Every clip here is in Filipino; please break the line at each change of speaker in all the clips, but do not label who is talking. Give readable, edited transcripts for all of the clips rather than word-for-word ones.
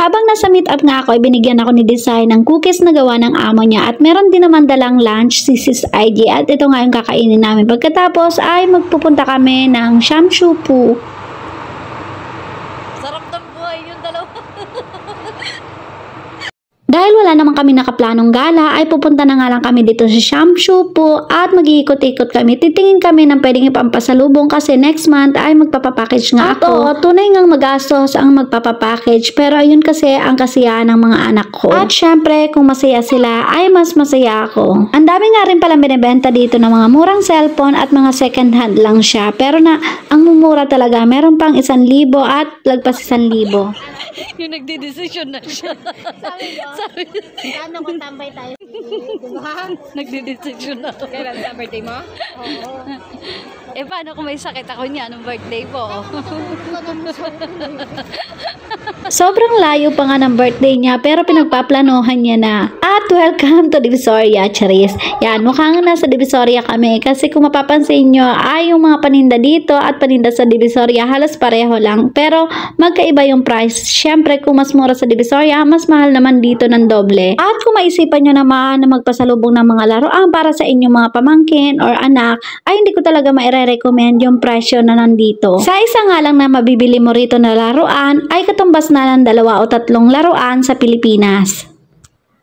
Habang nasa meet-up nga ako, binigyan ako ni Design ng cookies na gawa ng amo niya at meron din naman dalang lunch si Sis IG at ito nga yung kakainin namin. Pagkatapos ay magpupunta kami ng Shamshupu.
Sarap ng buhay yung dalawa.
Dahil wala naman kami nakaplanong gala, ay pupunta na nga lang kami dito sa Shamshupu at mag-iikot-ikot kami. Titingin kami ng pwedeng ipampasalubong kasi next month ay magpapapackage nga ako. Oo, tunay ngang magastos ang magpapapackage pero ayun kasi ang kasiyahan ng mga anak ko. At syempre, kung masaya sila, ay mas masaya ako. Ang dami nga rin pala binibenta dito ng mga murang cellphone at mga second hand lang siya. Pero na, ang mumura talaga, meron pang 1,000 at lagpas 1,000.
Yung nagdidesisyon na siya. Sabi ko,
Ano kung tambay tayo? Diba?
nagdidesisyon na ako.
Kailan sa birthday mo? Oo.
Eh, paano kung may sakit ako niya nung birthday ko?
Sobrang layo pa nga ng birthday niya pero pinagpaplanuhan niya na. At welcome to Divisoria, Charis. Yan, mukhang nasa Divisoria kami kasi kung mapapansin nyo ay yung mga paninda dito at paninda sa Divisoria halos pareho lang. Pero magkaiba yung price. Syempre kung mas mura sa Divisoria, mas mahal naman dito ng doble. At kung maisipan nyo naman na magpasalubong ng mga laruan para sa inyong mga pamangkin or anak, ay hindi ko talaga maire-recommend yung presyo na nandito. Sa isa nga lang na mabibili mo rito na laruan ay katumbas na ng 2 o 3 laruan sa Pilipinas.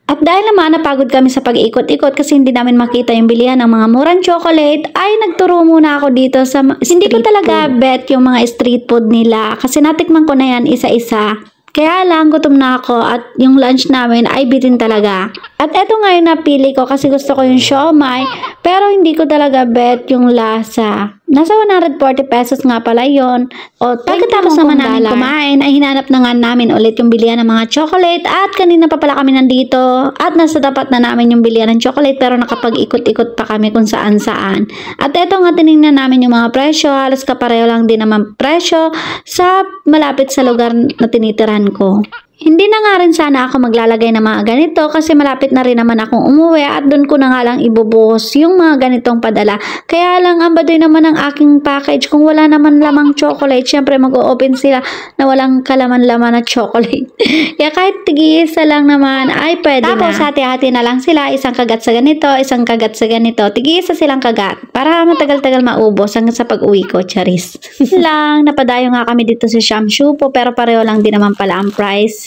At dahil naman napagod kami sa pag-ikot-ikot kasi hindi namin makita yung bilihan ng mga murang chocolate, ay nagturo muna ako dito sa hindi ko talaga bet yung mga street food nila kasi natikman ko na yan isa-isa. Kaya lang, gutom na ako at yung lunch namin ay bitin talaga. At eto nga yung napili ko kasi gusto ko yung siomai, pero hindi ko talaga bet yung lasa. Nasa 140 pesos nga pala yun. O pagkatapos naman namin kumain, ay hinanap na nga namin ulit yung bilihan ng mga chocolate at kanina pa pala kami nandito. At nasa tapat na namin yung bilihan ng chocolate pero nakapag-ikot-ikot pa kami kung saan-saan. At eto nga tinignan namin yung mga presyo, halos kapareho lang din naman presyo sa malapit sa lugar na tinitirahan ko. Hindi na nga rin sana ako maglalagay ng mga ganito kasi malapit na rin naman akong umuwi at doon ko na nga lang ibubuhos yung mga ganitong padala. Kaya lang ang baduy naman ng aking package kung wala naman lamang chocolate, syempre mag-o-open sila na walang kalaman-laman na chocolate. Kaya kahit tig-isa lang naman ay pwede na. Tapos hati-hati na lang sila, isang kagat sa ganito, isang kagat sa ganito. Tig-isa silang kagat para matagal-tagal maubos hanggang sa pag-uwi ko, Charis. Lang, napadayo nga kami dito sa Shamshupu pero pareho lang din naman pala ang price.